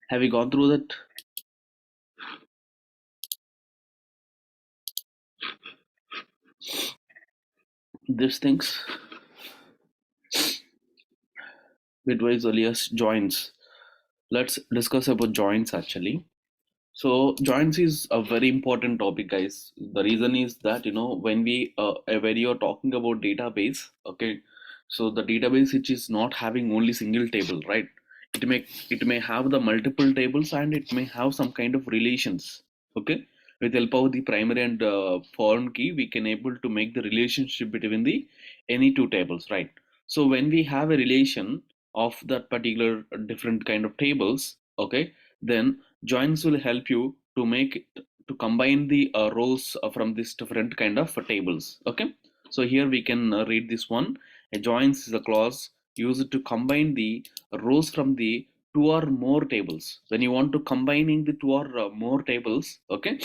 Have you gone through that? These things, bitwise alias joins. Let's discuss about joins actually. So joins is a very important topic, guys. The reason is that when you're talking about database, okay, so the database which is not having only single table, right? It may have the multiple tables and it may have some kind of relations, okay. With help of the primary and foreign key, we can able to make the relationship between the any two tables, right? So when we have a relation of that particular different kind of tables, okay, then joins will help you to make it to combine the rows from this different kind of tables, okay. So here we can read this one. A joins is a clause used to combine the rows from the two or more tables. When you want to combining the two or more tables, okay,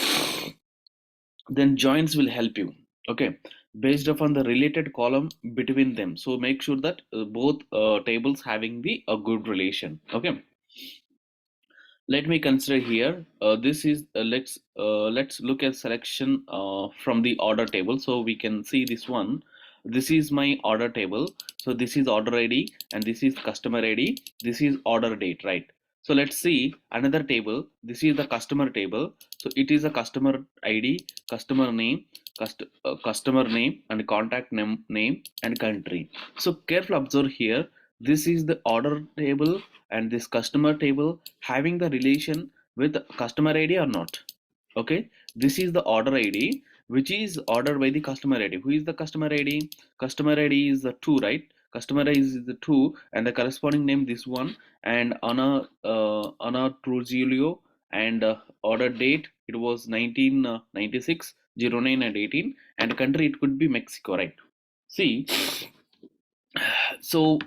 then joins will help you, okay, based upon the related column between them. So make sure that both tables having the a good relation, okay. Let me consider here. This is let's look at selection from the order table. So we can see this one. This is my order table. So this is order ID and this is customer ID. This is order date, right? So let's see another table. This is the customer table. So it is a customer ID, customer name, customer name, and contact name and country. So careful observe here. This is the order table and this customer table having the relation with customer ID or not, okay. This is the order ID which is ordered by the customer ID. Who is the customer ID? Customer ID is the 2, right? Customer ID is the 2 and the corresponding name this one, and Anna Trujillo, and order date it was 1996 09 and 18, and country it could be Mexico, right? See, so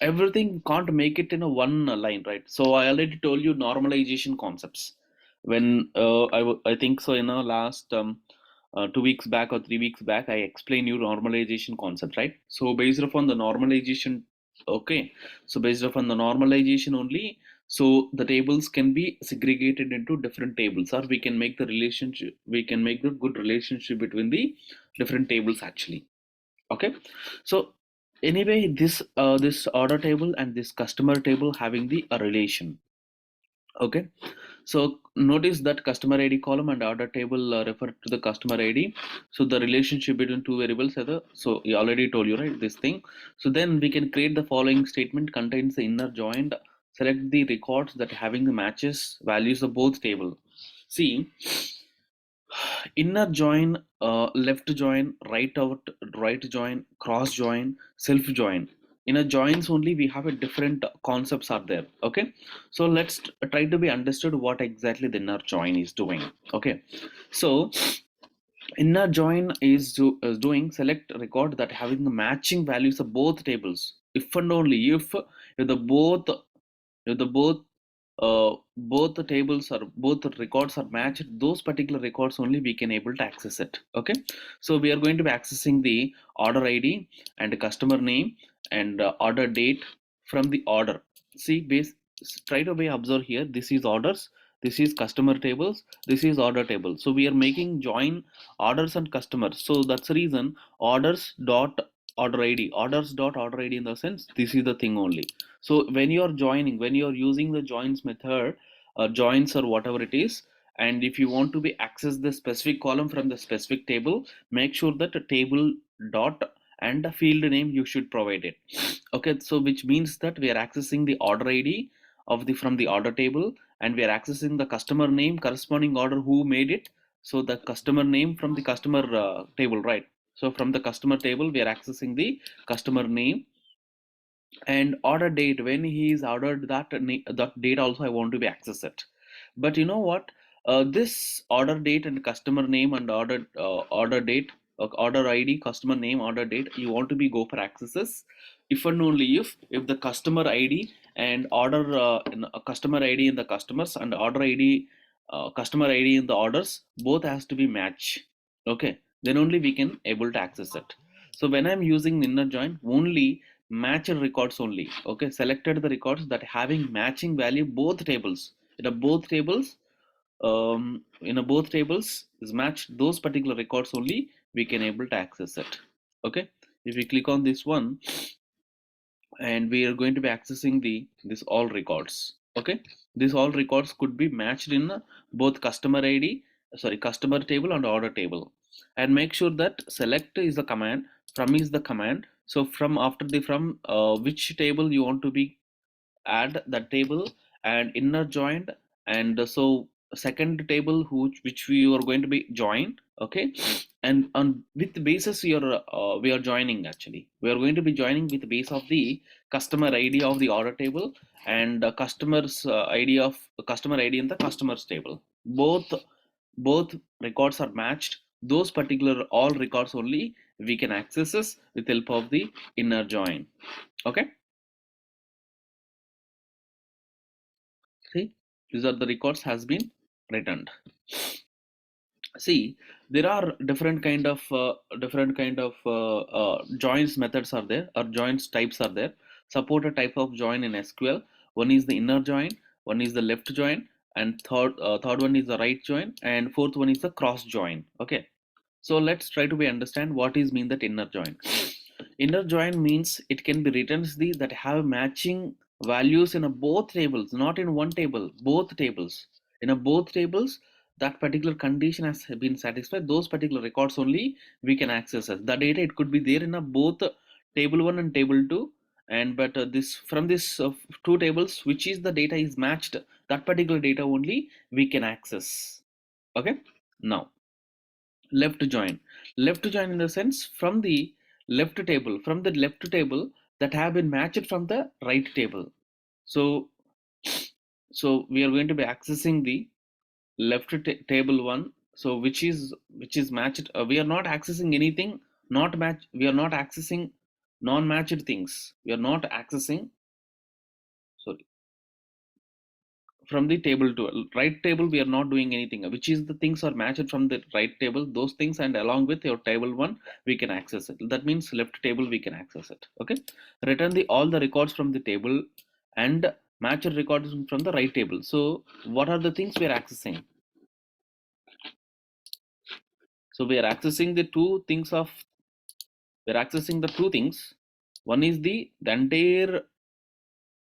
everything can't make it in a one line, right? So I already told you normalization concepts when I think so in a last 2 weeks back or 3 weeks back I explained you normalization concept, right? So based upon the normalization, okay, so based upon the normalization only, so the tables can be segregated into different tables, or we can make the relationship, we can make the good relationship between the different tables actually, okay. So anyway, this order table and this customer table having the a relation, okay. So notice that customer ID column and order table refer to the customer ID. So the relationship between two variables are the, so I already told you, right, this thing. So then we can create the following statement contains the inner join. Select the records that having the matches values of both table. See, inner join, left join, right join, cross join, self join. In a joins only we have a different concepts are there, okay. So let's try to be understood what exactly the inner join is doing, okay. So inner join is doing select record that having the matching values of both tables if and only if the both if the both the tables or both the records are matched, those particular records only we can able to access it, okay. So we are going to be accessing the order ID and customer name and order date from the order. See, base, try to be observe here. This is orders, this is customer tables, this is order table. So we are making join orders and customers. So that's the reason orders dot order ID, orders dot order ID, in the sense this is the thing only. So when you are joining, when you are using the joins method, joins or whatever it is, and if you want to be access the specific column from the specific table, make sure that a table dot and a field name you should provide it, okay. So which means that we are accessing the order ID of the from the order table, and we are accessing the customer name corresponding order who made it. So the customer name from the customer table, right? So from the customer table we are accessing the customer name, and order date when he is ordered that that date also I want to be access it. But you know what, this order date and customer name and order date, order ID, customer name, order date, you want to be go for accesses if and only if the customer ID and order customer ID in the customers and order ID, customer ID in the orders, both has to be match, okay. Then only we can able to access it. So when I'm using inner join, only matched records only, okay, selected the records that having matching value both tables, in a both tables, in a both tables is matched those particular records only, we can able to access it. Okay, if we click on this one, and we are going to be accessing the this all records. Okay, these all records could be matched in both customer id, sorry, customer table and order table. And make sure that select is the command, from is the command. So from after the from which table you want to be add that table, and inner joined, and so second table which we are going to be joined. Okay, and on with the basis we are joining, actually we are going to be joining with the base of the customer id of the order table, and customers id of customer id in the customers table. Both records are matched, those particular all records only we can access this with help of the inner join. Okay, see, these are the records has been returned. See, there are different kind of joins methods are there, or joins types are there. Support a type of join in SQL. One is the inner join, one is the left join, and third one is the right join, and fourth one is the cross join. Okay, so let's try to be understand what is mean that inner join. Inner join means it can be returns the that have matching values in a both tables, not in one table, both tables. In a both tables, that particular condition has been satisfied. Those particular records only we can access it. The data it could be there in a both table one and table two, and but this from this two tables, which is the data is matched. That particular data only we can access. Okay, now left join. Left join in the sense from the left table that have been matched from the right table. So we are going to be accessing the table one, so which is matched. We are not accessing anything not match, we are not accessing non-matched things, we are not accessing, sorry, from the table to right table we are not doing anything, which is the things are matched from the right table, those things, and along with your table one we can access it. That means left table we can access it. Okay, return the all the records from the table and matched records from the right table. So what are the things we are accessing? So we are accessing the two things of, we are accessing the two things. One is the entire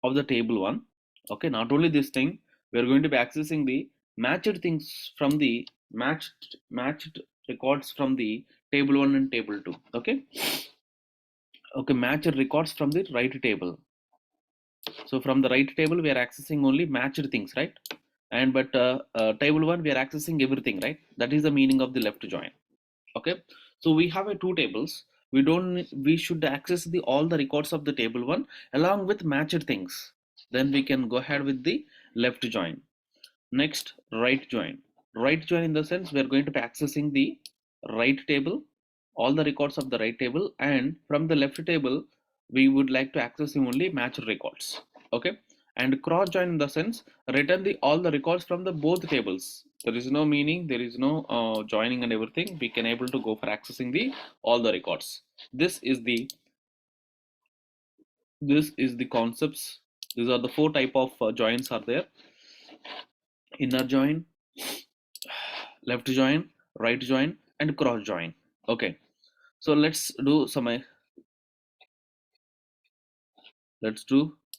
of the table one. Okay, not only this thing, we are going to be accessing the matched things from the matched records from the table one and table two. Okay, okay, matched records from the right table. So from the right table we are accessing only matched things, right? And but table one we are accessing everything, right? That is the meaning of the left join. Okay, so we have a two tables, we should access the all the records of the table one along with matched things, then we can go ahead with the left join. Next, right join. Right join in the sense we are going to be accessing the right table, all the records of the right table, and from the left table we would like to access only matched records. Okay, and cross join in the sense return the all the records from the both tables. There is no meaning, there is no joining and everything. We can able to go for accessing the all the records. This is the concepts. These are the four type of joins are there: inner join, left join, right join, and cross join. Okay, so let's do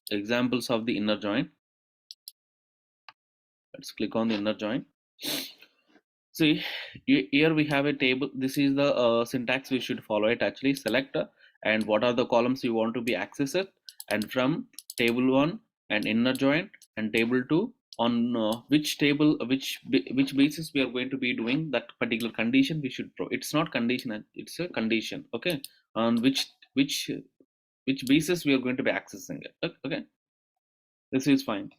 examples of the inner join. Let's click on the inner join. See, here we have a table. This is the syntax we should follow it. Actually, select and what are the columns you want to be accessed, and from table one and inner join and table two, on which table, which basis we are going to be doing that particular condition we should pro. It's not condition, it's a condition. Okay, on which basis we are going to be accessing it. Okay, this is fine.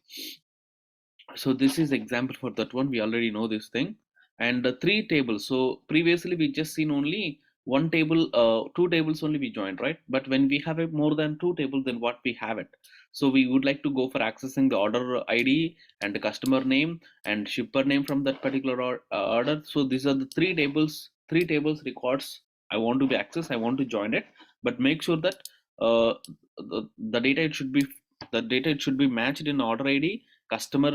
So this is example for that one, we already know this thing. And three tables, so previously we just seen only one table, two tables only we joined, right? But when we have a more than two tables, then what we have it, so we would like to go for accessing the order id and the customer name and shipper name from that particular order. So these are the three tables records I want to be accessed, I want to join it. But make sure that the data it should be, the data it should be matched in order id customer,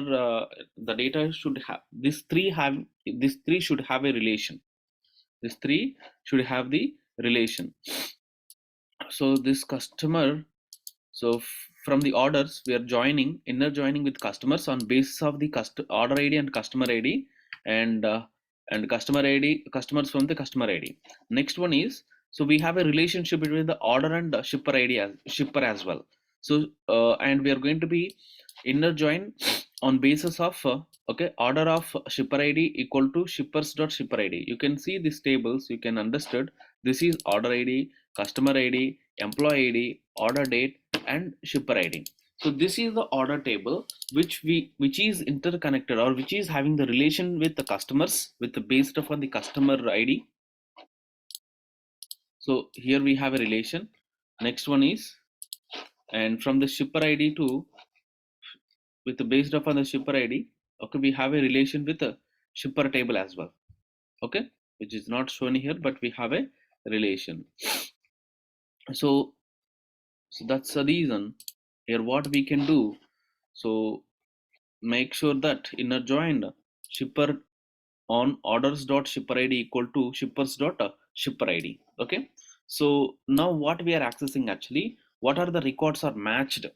the data should have these three should have a relation. These three should have the relation. So this customer, so from the orders, we are joining, inner joining with customers on basis of the order ID and customer ID, and customer ID, customers from the customer ID. Next one is, so we have a relationship between the order and shipper ID as shipper as well. So and we are going to be inner join on basis of okay, order of shipper ID equal to shippers dot shipper ID. You can see these tables, you can understood this is order ID, customer ID, employee ID, order date, and shipper ID. So this is the order table which is interconnected, or which is having the relation with the customers with the based upon the customer ID. So here we have a relation. Next one is, and from the shipper ID to, with the based upon the shipper ID, okay, we have a relation with the shipper table as well, okay, which is not shown here, but we have a relation. So so that's the reason here what we can do. So make sure that inner joined shipper on orders dot shipper id equal to shippers dot shipper id. Okay, so now what we are accessing, actually what are the records are matched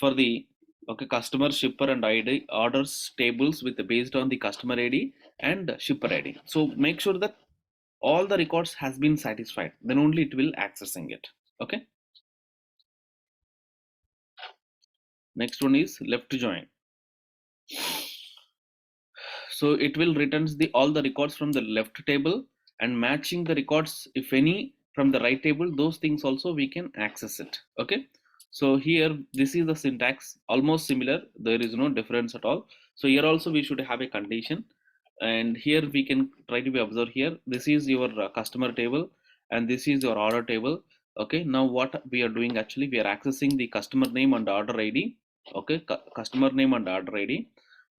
for the, okay, customer, shipper, and id orders tables with based on the customer id and shipper id. So make sure that all the records has been satisfied, then only it will accessing it. Okay, next one is left join. So it will returns the all the records from the left table and matching the records if any from the right table, those things also we can access it. Okay, so here this is the syntax almost similar, there is no difference at all. So here also we should have a condition, and here we can try to be observed here, this is your customer table and this is your order table. Okay, now what we are doing, actually we are accessing the customer name and order id. Okay, customer name and order id,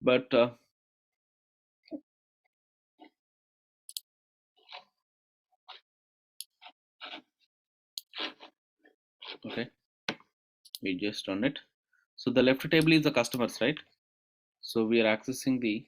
but okay, we just run it. So the left table is the customers, right? So we are accessing the,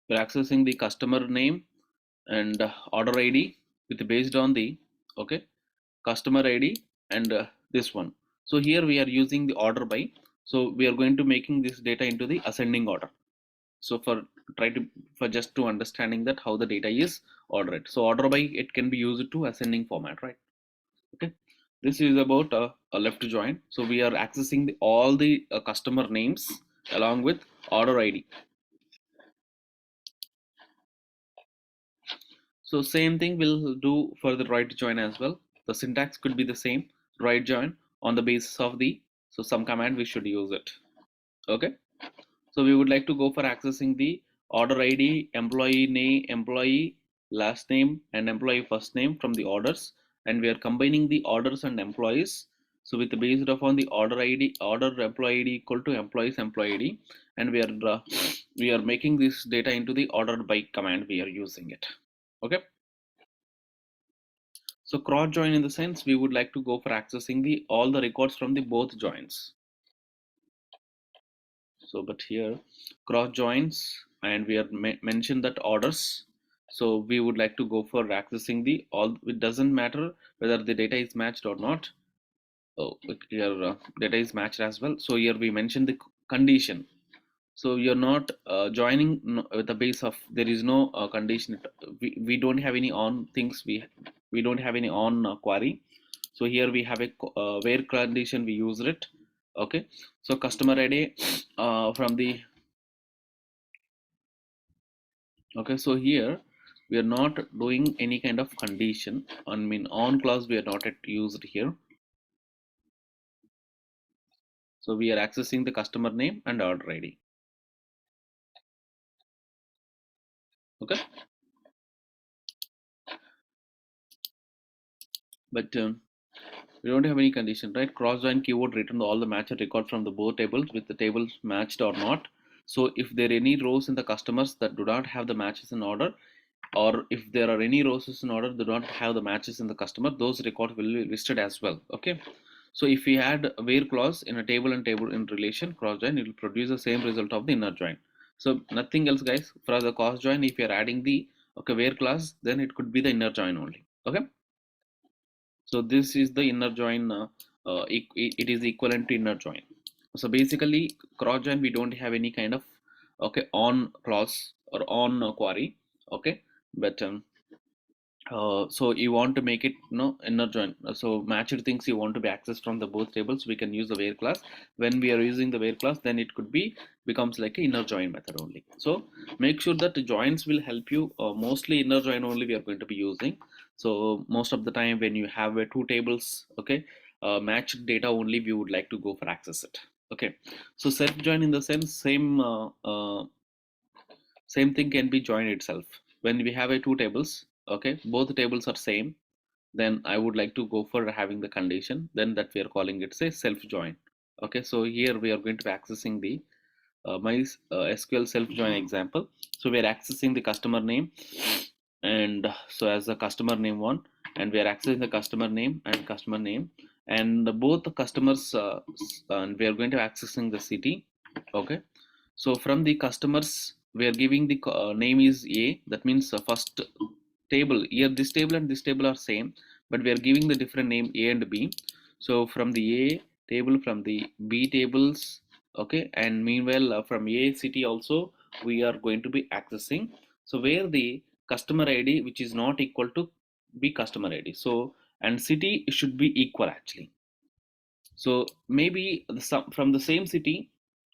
we're accessing the customer name and order id with based on the, okay, customer id and this one. So here we are using the order by, so we are going to making this data into the ascending order. So for try to, for just to understanding that how the data is ordered, so order by it can be used to ascending format, right? Okay, this is about a left join. So we are accessing all the customer names along with order id. So same thing we'll do for the right join as well. The syntax could be the same, right join on the basis of the, so some command we should use it. Okay, so we would like to go for accessing the order ID, employee name, employee last name, and employee first name from the orders, and we are combining the orders and employees. So with the based upon the order ID, order employee ID equal to employees employee ID, and we are making this data into the order by command. We are using it. Okay. So cross join in the sense we would like to go for accessing the all the records from the both joins. So but here cross joins, and we are mentioned that orders. So we would like to go for accessing the all, it doesn't matter whether the data is matched or not. Oh, here data is matched as well. So here we mentioned the condition. So you're not joining with the base of, there is no condition. We don't have any on things, we don't have any on query. So here we have a where condition, we use it. Okay, so customer id from the, okay, so here we are not doing any kind of condition, I mean on clause we are not at used here. So we are accessing the customer name and order id. Okay, but we don't have any condition, right? Cross join keyword return all the matched record from the both tables with the tables matched or not. So if there are any rows in the customers that do not have the matches in order, or if there are any rows in order that do not have the matches in the customer, those records will be listed as well. Okay. So if we add a where clause in a table and table in relation cross join, it will produce the same result of the inner join. So nothing else, guys. For the cross join, if you are adding the okay where clause, then it could be the inner join only. Okay. So this is the inner join. It is equivalent to inner join. So basically, cross join we don't have any kind of okay on clause or on query. Okay, but so you want to make it inner join. So matched things you want to be accessed from the both tables. We can use the where class. When we are using the where class, then it could be becomes like a inner join method only. So make sure that the joins will help you. Mostly inner join only we are going to be using. So most of the time when you have two tables, okay, matched data only we would like to go for access it. Okay, so self join in the sense same thing can be joined itself. When we have a two tables, okay, both tables are same, then I would like to go for having the condition, then that we are calling it say self join. Okay, so here we are going to be accessing the my SQL self join example. So we are accessing the customer name, and so as the customer name one, and we are accessing the customer name and customer name, and both the customers and we are going to accessing the city. Okay, so from the customers we are giving the name is A, that means first table here this table and this table are same, but we are giving the different name A and B. So from the A table, from the B tables, okay, and meanwhile from A city also we are going to be accessing. So where the customer ID which is not equal to B customer ID, so and city should be equal actually. So maybe from the same city,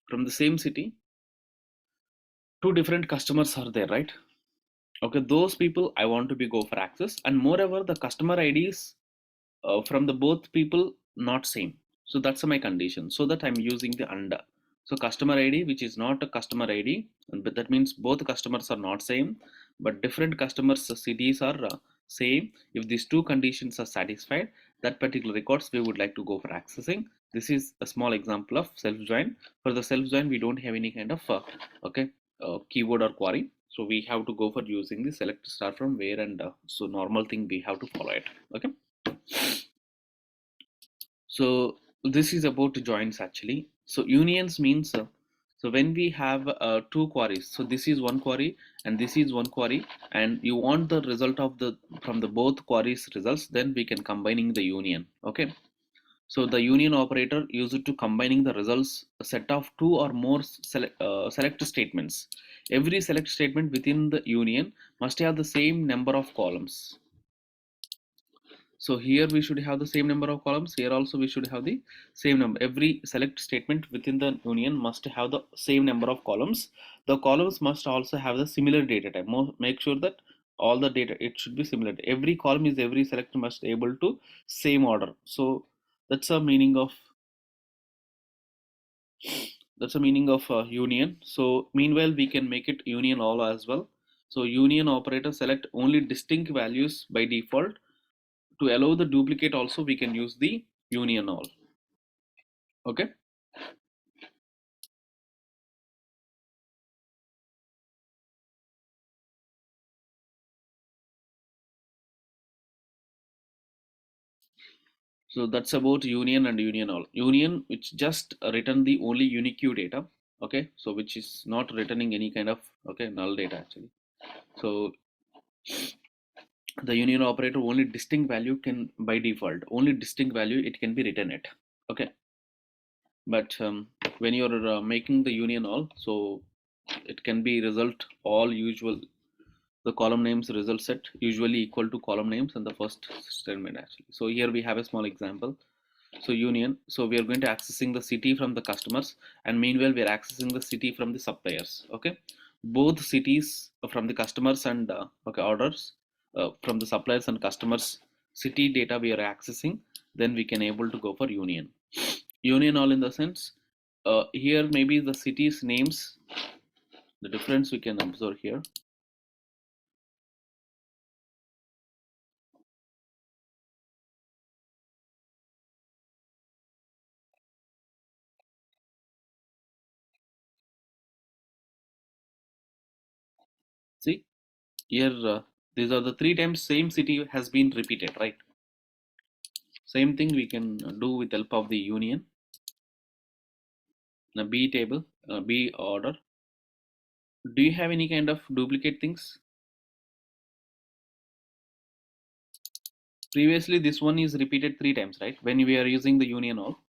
from the same city, two different customers are there, right? Okay, those people I want to be go for access, and moreover the customer IDs from the both people not same. So that's my condition, so that I'm using the under. So customer ID which is not a customer ID, but that means both customers are not same, but different customers cities are same. If these two conditions are satisfied, that particular records we would like to go for accessing. This is a small example of self join. For the self join we don't have any kind of okay keyword or query, so we have to go for using the select star from where, and so normal thing we have to follow it. Okay, so this is about joins actually. So unions means so when we have two queries, so this is one query and this is one query, and you want the result of the from the both queries results, then we can combining the union. Okay, so the union operator used to combining the results a set of two or more select statements. Every select statement within the union must have the same number of columns. So here we should have the same number of columns. Here also we should have the same number. Every select statement within the union must have the same number of columns. The columns must also have the similar data type. Make sure that all the data it should be similar. Every column is every select must able to same order. So that's a meaning of union. So meanwhile we can make it union all as well. So union operator select only distinct values by default. To allow the duplicate also we can use the union all. Okay, so that's about union and union all. Union which just return the only unique data. Okay, so which is not returning any kind of okay null data actually. So the union operator only distinct value can by default only distinct value it can be written it. Okay, but when you're making the union all, so it can be result all usual the column names result set usually equal to column names and the first statement actually. So here we have a small example. So union, so we are going to accessing the city from the customers, and meanwhile we are accessing the city from the suppliers. Okay, both cities from the customers and okay orders from the suppliers and customers city data we are accessing, then we can able to go for union. Union all in the sense here maybe the cities names, the difference we can observe here. See here, these are the three times same city has been repeated, right? Same thing we can do with help of the union. Now B table, B order. Do you have any kind of duplicate things? Previously, this one is repeated three times, right? When we are using the union all,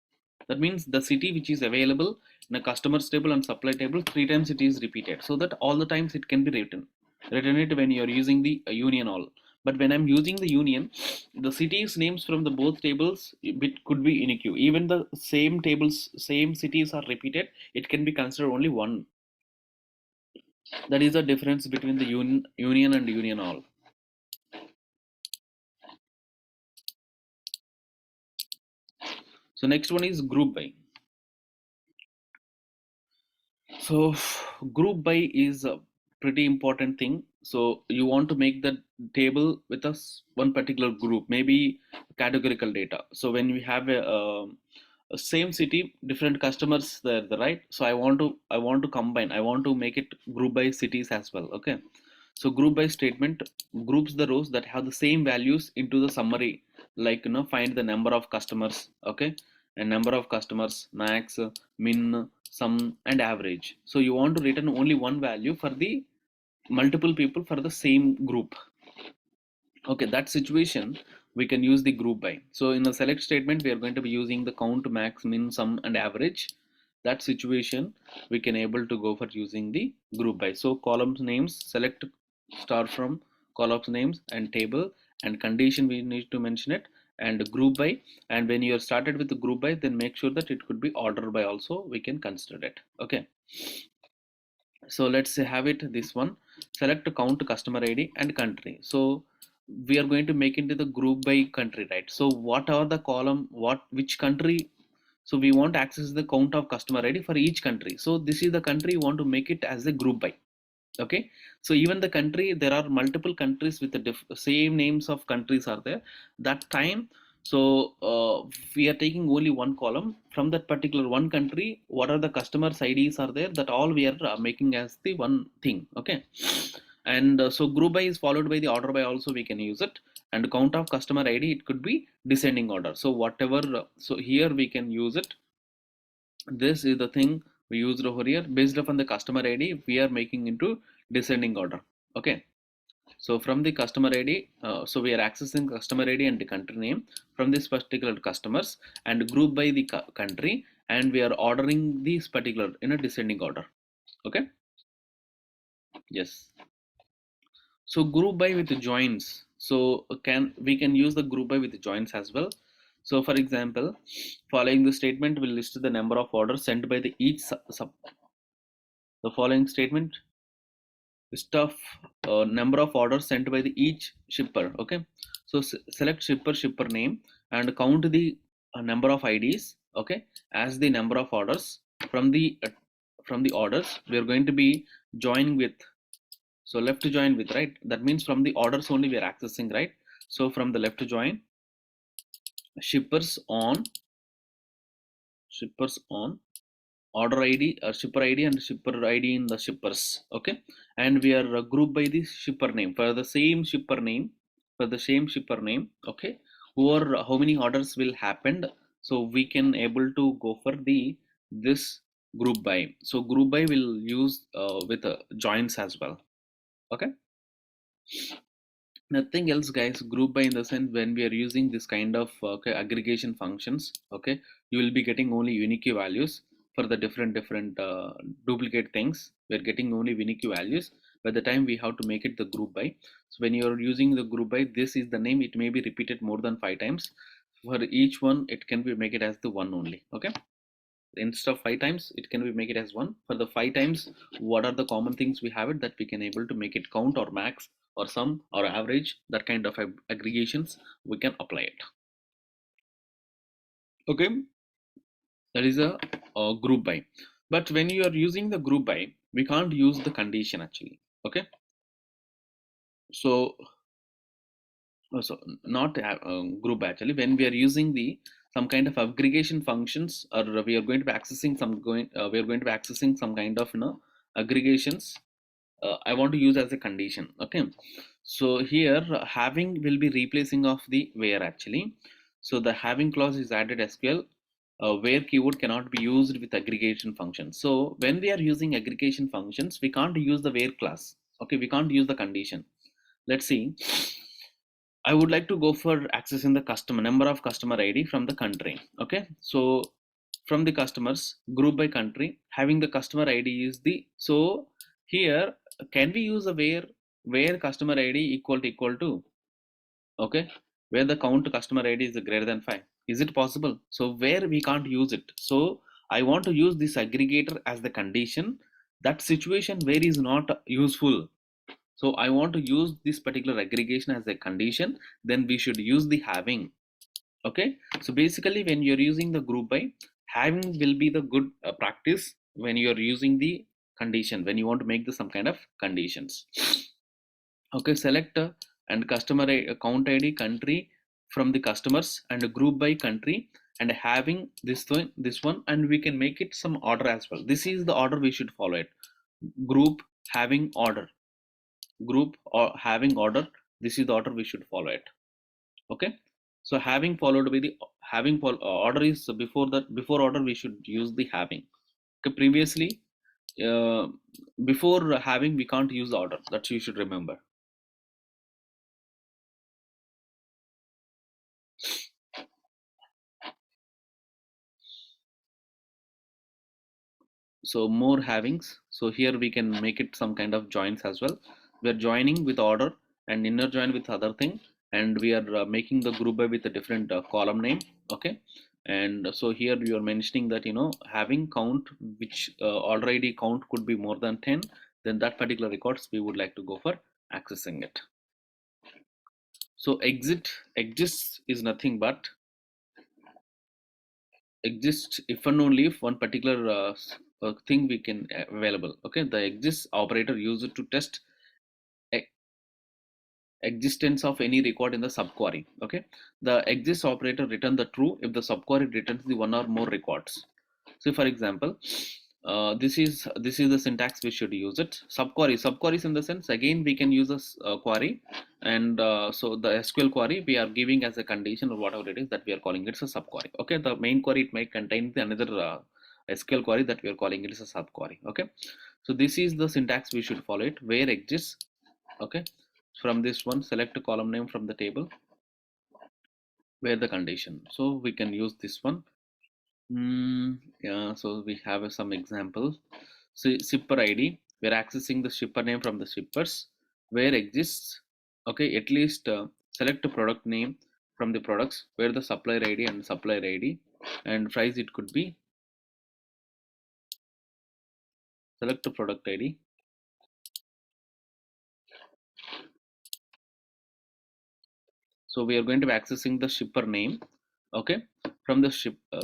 that means the city which is available in a customer's table and supply table, three times it is repeated, so that all the times it can be written it when you are using the union all. But when I'm using the union, the cities names from the both tables it could be unique. Even the same tables, same cities are repeated, it can be considered only one. That is the difference between the union and union all. So next one is group by. So group by is a pretty important thing. So you want to make the table with us one particular group, maybe categorical data. So when we have a same city, different customers there, the right. So I want to combine. I want to make it group by cities as well. Okay. So group by statement groups the rows that have the same values into the summary, like find the number of customers. Okay, and number of customers, max, min, sum, and average. So you want to return only one value for the multiple people for the same group. Okay, that situation we can use the group by. So in the select statement, we are going to be using the count, max, min, sum, and average. That situation we can able to go for using the group by. So columns names, select star from columns names and table, and condition we need to mention it, and group by. And when you are started with the group by, then make sure that it could be order by also we can consider it. Okay, so let's say have it this one, select count, customer id, and country. So we are going to make into the group by country, right? So what are the column, what which country? So we want to access the count of customer id for each country. So this is the country you want to make it as a group by. Okay, so even the country, there are multiple countries with the same names of countries are there that time. So we are taking only one column from that particular one country. What are the customers ids are there, that all we are making as the one thing. Okay, and so group by is followed by the order by also we can use it. And count of customer id, it could be descending order. So whatever, so here we can use it. This is the thing we used over here. Based upon the customer id, we are making into descending order. Okay, so from the customer id, so we are accessing customer id and the country name from this particular customers, and group by the country, and we are ordering these particular in a descending order. Okay, yes. So group by with joins, so can we can use the group by with joins as well. So for example, following the statement will list the number of orders sent by the each sub. The following statement list of number of orders sent by the each shipper. Okay, so select shipper name and count the number of ids. Okay, as the number of orders from the orders we are going to be joining with. So left to join with, right? That means from the orders only we are accessing, right? So from the left to join, shippers on, shippers on order id, shipper id and shipper id in the shippers. Okay, and we are grouped by the shipper name for the same shipper name, for the same shipper name. Okay, who are how many orders will happen. So we can able to go for the this group by. So group by will use with joins as well. Okay, nothing else guys. Group by in the sense when we are using this kind of okay, aggregation functions. Okay, you will be getting only unique values for the different duplicate things. We're getting only unique values by the time we have to make it the group by. So when you're using the group by, this is the name, it may be repeated more than 5 times. For each one it can be make it as the one only. Okay, instead of 5 times it can be make it as one. For the 5 times, what are the common things we have it that we can able to make it count or max or sum or average, that kind of aggregations we can apply it. Okay, that is a group by. But when you are using the group by, we can't use the condition actually. Okay, so so not group by actually. When we are using the some kind of aggregation functions, or we are going to be accessing some we are going to be accessing some kind of aggregations. I want to use as a condition. Okay, so here having will be replacing of the where actually. So the having clause is added SQL where keyword cannot be used with aggregation functions. So when we are using aggregation functions, we can't use the where class. Okay, we can't use the condition. Let's see. I would like to go for accessing the customer number of customer ID from the country. Okay, so from the customers group by country, having the customer ID is the, so here can we use a where customer ID equal to, okay, where the count customer ID is greater than 5? Is it possible? So where we can't use it. So I want to use this aggregator as the condition. That situation where is not useful, so I want to use this particular aggregation as a condition, then we should use the having. Okay, so basically when you're using the group by, having will be the good practice when you're using the condition, when you want to make the some kind of conditions. Okay, select and customer account ID country from the customers and group by country, and having this one, and we can make it some order as well. This is the order we should follow it. Group having order, group or having order, this is the order we should follow it. Okay, so having followed by the order is before that, before order we should use the having. Okay, previously uh, before having we can't use the order, that you should remember. So more havings, so here we can make it some kind of joins as well. We're joining with order and inner join with other thing, and we are making the group by with a different column name. Okay, and so here you are mentioning that having count which order ID count could be more than 10, then that particular records we would like to go for accessing it. So exit exists is nothing but exists if and only if one particular thing we can available. Okay, the exists operator used to test e- existence of any record in the subquery. Okay, the exists operator return the true if the subquery returns the one or more records. So for example, this is the syntax we should use it. Subqueries in the sense, again we can use a query, and so the SQL query we are giving as a condition or whatever it is that we are calling it as a subquery. Okay, the main query it might contain the another SQL query that we are calling it as a subquery. Okay, so this is the syntax we should follow it. Where exists. Okay, from this one select a column name from the table, where the condition, so we can use this one. Yeah, so we have some example. So shipper ID, we're accessing the shipper name from the shippers. Where exists, okay, at least select a product name from the products, where the supplier ID and supplier ID, and price it could be, select a product ID. So we are going to be accessing the shipper name, okay, from the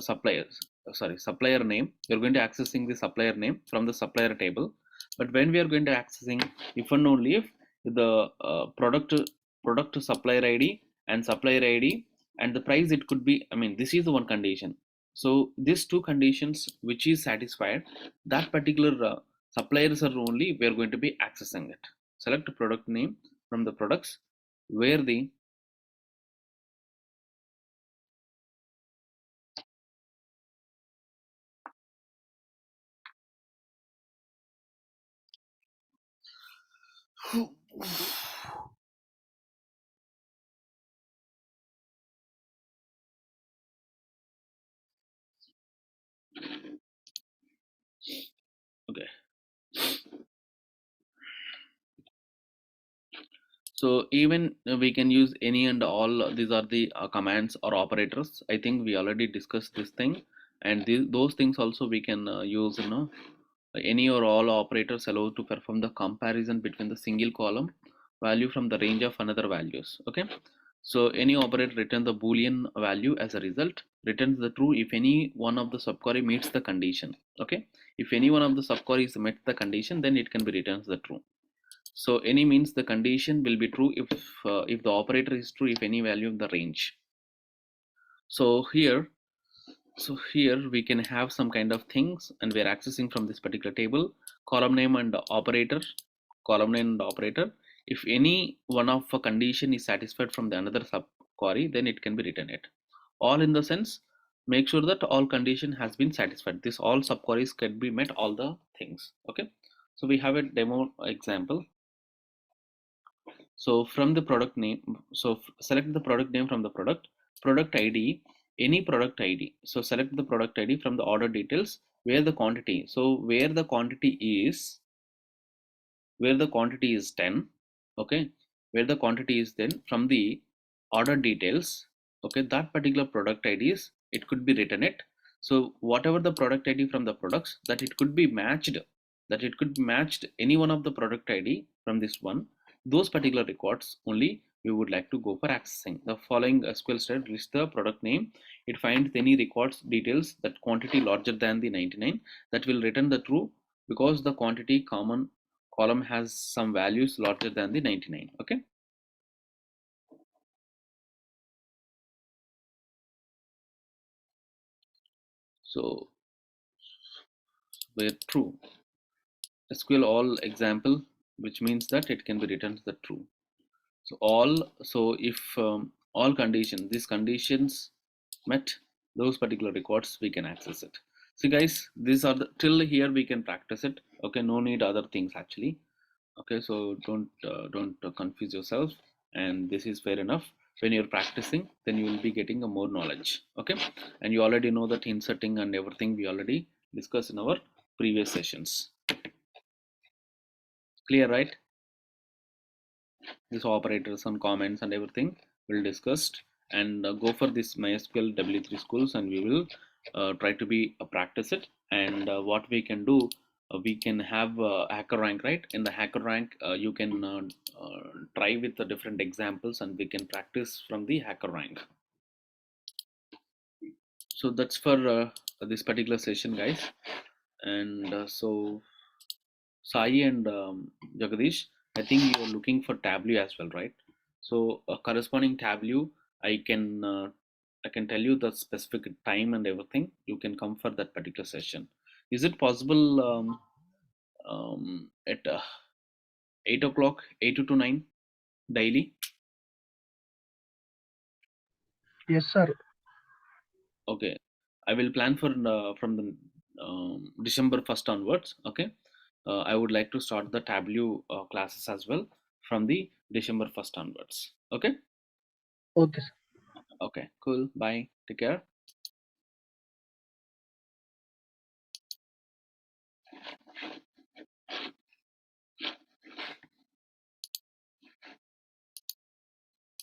suppliers. Sorry, supplier name. You're going to accessing the supplier name from the supplier table. But when we are going to accessing, if and only if the product supplier ID and supplier ID and the price, it could be. I mean, this is the one condition. So these two conditions which is satisfied, that particular suppliers are only we are going to be accessing it. Select a product name from the products, where the okay. So even we can use any and all. These are the commands or operators. I think we already discussed this thing, and those things also we can use. Any or all operators allow to perform the comparison between the single column value from the range of another values. Okay. So any operator return the boolean value as a result, returns the true if any one of the subquery meets the condition. Okay. If any one of the subqueries met the condition, then it can be returns the true. So any means the condition will be true if the operator is true if any value of the range. So here we can have some kind of things, and we are accessing from this particular table column name and operator. column name operator. If any one of a condition is satisfied from the another sub query, then it can be written it. All in the sense, make sure that all condition has been satisfied. This all sub queries can be met, all the things. Okay. So we have a demo example. So from the product name, so select the product name from the product ID, any product ID. So select the product ID from the order details where the quantity. So where the quantity is 10, okay, where the quantity is then from the order details, okay, that particular product ID is, it could be written it. So whatever the product ID from the products, that it could be matched, that it could be matched any one of the product ID from this one, those particular records only we would like to go for accessing. The following SQL statement lists the product name. It finds any records details that quantity larger than the 99, that will return the true because the quantity common column has some values larger than the 99. Okay, so where true, SQL all example, which means that it can be written the true. So all, so if all conditions, these conditions met, those particular records we can access it. So guys, these are the till here we can practice it. Okay, no need other things actually. Okay, so don't confuse yourself, and this is fair enough. When you're practicing, then you will be getting a more knowledge. Okay, and you already know that inserting and everything we already discussed in our previous sessions. Clear, right? These operators and comments and everything we'll discussed, and go for this MySQL W3 schools, and we will try to be practice it. And what we can do, we can have hacker rank, right? In the hacker rank, you can try with the different examples, and we can practice from the hacker rank. So that's for this particular session, guys. And so Sai and Jagadish, I think you are looking for Tableau as well, right? So a corresponding Tableau, I can uh, I can tell you the specific time and everything. You can come for that particular session. Is it possible at 8 o'clock, 8 to 9 daily? Yes, sir. Okay, I will plan for from the December 1st onwards. Okay, I would like to start the Tableau classes as well from the December 1st onwards. Okay. Okay, sir. Okay, cool. Bye. Take care.